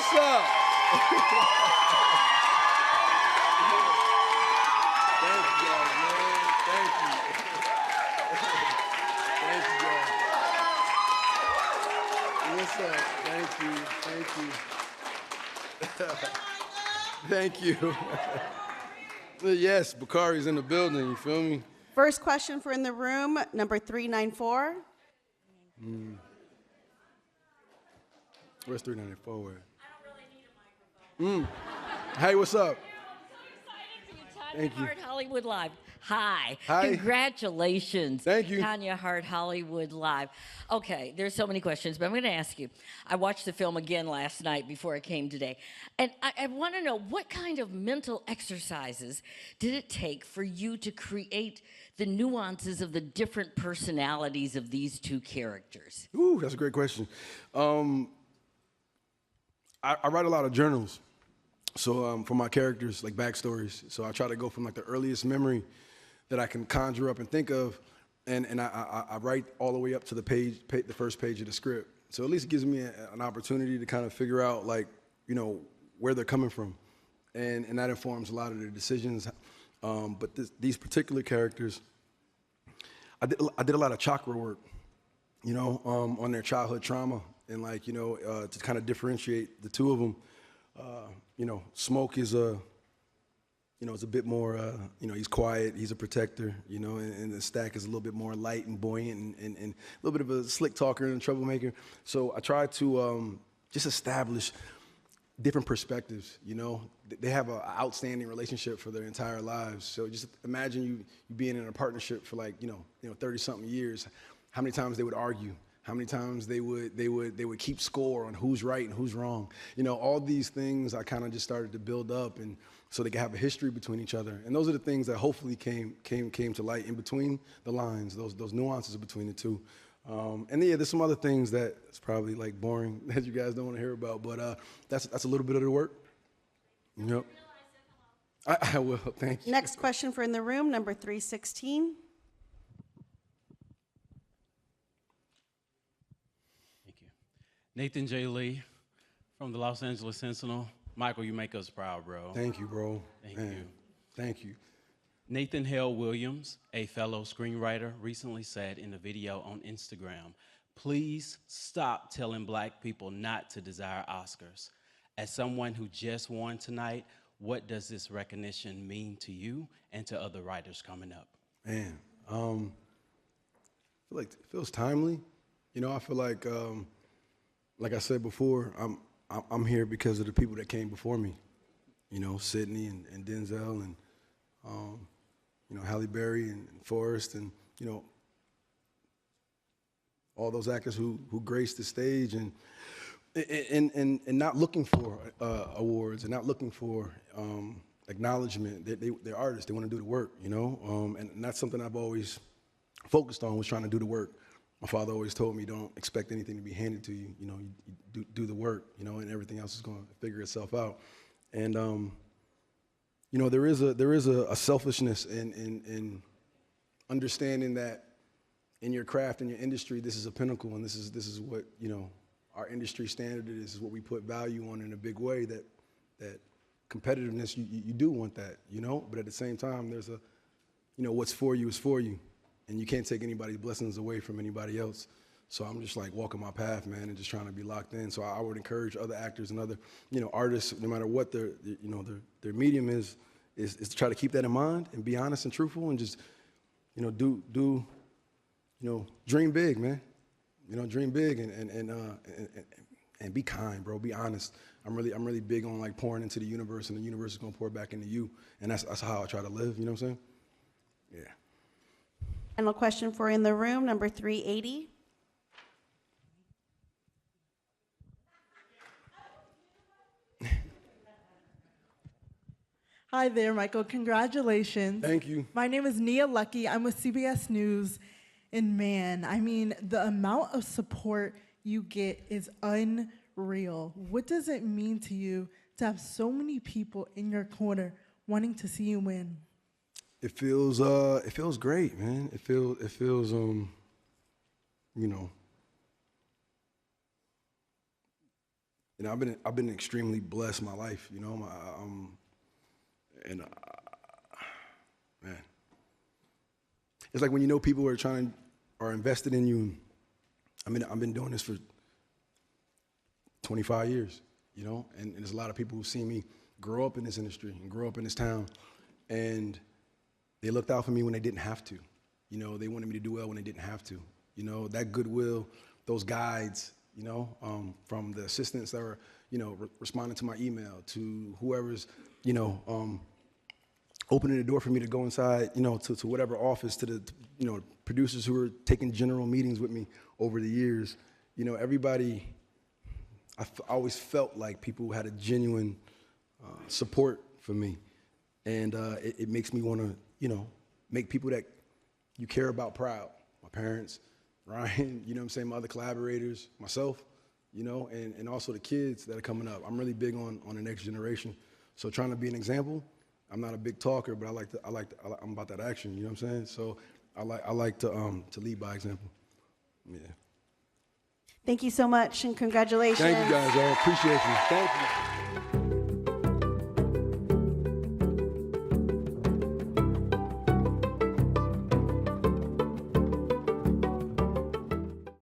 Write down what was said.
what's up? Thank you, guys, man. Thank you. Thank you, guys. What's up? Thank you. Thank you. Yes, Bakari's in the building, you feel me? First question for in the room, number 394. Where's 394? Where? Hey, what's up? Tanya Hart Hollywood Live. Hi. Hi. Congratulations. Thank you. Tanya Hart Hollywood Live. Okay, there's so many questions, but I'm going to ask you. I watched the film again last night before I came today, and I want to know what kind of mental exercises did it take for you to create the nuances of the different personalities of these two characters? Ooh, that's a great question. I write a lot of journals. So for my characters, like backstories. So I try to go from like the earliest memory that I can conjure up and think of, and I write all the way up to the the first page of the script. So at least it gives me an opportunity to kind of figure out, like, you know, where they're coming from, and that informs a lot of their decisions. But these particular characters, I did a lot of chakra work, you know, on their childhood trauma, and like, you know, to kind of differentiate the two of them. You know, Smoke is you know, it's a bit more, you know, he's quiet, he's a protector, you know, and the Stack is a little bit more light and buoyant and a little bit of a slick talker and a troublemaker. So I try to just establish different perspectives, you know. They have an outstanding relationship for their entire lives. So just imagine you being in a partnership for like, you know, 30-something years, how many times they would argue, how many times they would keep score on who's right and who's wrong. You know, all these things I kind of just started to build up, and so they could have a history between each other. And those are the things that hopefully came to light in between the lines, those nuances between the two. And yeah, there's some other things that it's probably like boring that you guys don't want to hear about, but that's a little bit of the work. Yep. I will. Thank you. Next question for in the room, number 316. Nathan J. Lee from the Los Angeles Sentinel. Michael, you make us proud, bro. Thank you, bro. Thank Man, you. Thank you. Nathan Hale Williams, a fellow screenwriter, recently said in a video on Instagram, "Please stop telling Black people not to desire Oscars. As someone who just won tonight, what does this recognition mean to you and to other writers coming up?" Man, I feel like it feels timely. You know, I feel like I said before, I'm here because of the people that came before me. You know, Sidney and Denzel and you know, Halle Berry and Forrest, and you know, all those actors who graced the stage, and not looking for awards and not looking for acknowledgement. They're artists. They want to do the work. You know, and that's something I've always focused on, was trying to do the work. My father always told me, don't expect anything to be handed to you. You know, you do the work, you know, and everything else is going to figure itself out. And, you know, there is a selfishness in understanding that in your craft, in your industry, this is a pinnacle, and this is what, you know, our industry standard is. This is what we put value on in a big way, that competitiveness, you do want that, you know, but at the same time, there's a, you know, what's for you is for you. And you can't take anybody's blessings away from anybody else. So I'm just like walking my path, man, and just trying to be locked in. So I would encourage other actors and other, you know, artists, no matter what their medium is to try to keep that in mind and be honest and truthful, and just, you know, you know, dream big, man. You know, dream big and be kind, bro. Be honest. I'm really big on like pouring into the universe, and the universe is gonna pour back into you. And that's how I try to live. You know what I'm saying? Yeah. Final question for in the room, number 380. Hi there, Michael. Congratulations. Thank you. My name is Nia Lucky. I'm with CBS News. And man, I mean, the amount of support you get is unreal. What does it mean to you to have so many people in your corner wanting to see you win? It feels great, man. It feels you know, you know, I've been extremely blessed in my life, you know, man, it's like when you know people are invested in you. I mean, I've been doing this for 25 years, you know, and there's a lot of people who've seen me grow up in this industry and grow up in this town, and they looked out for me when they didn't have to. You know, they wanted me to do well when they didn't have to. You know, that goodwill, those guides, you know, from the assistants that were, you know, responding to my email, to whoever's, you know, opening the door for me to go inside, you know, to whatever office, to the, you know, producers who were taking general meetings with me over the years. You know, everybody, I always felt like people had a genuine support for me. And it makes me want to, you know, make people that you care about proud. My parents, Ryan, you know what I'm saying, my other collaborators, myself, you know, and also the kids that are coming up. I'm really big on the next generation. So trying to be an example. I'm not a big talker, but I'm about that action, you know what I'm saying? So I like to lead by example. Yeah. Thank you so much, and congratulations. Thank you guys, I appreciate you. Thank you.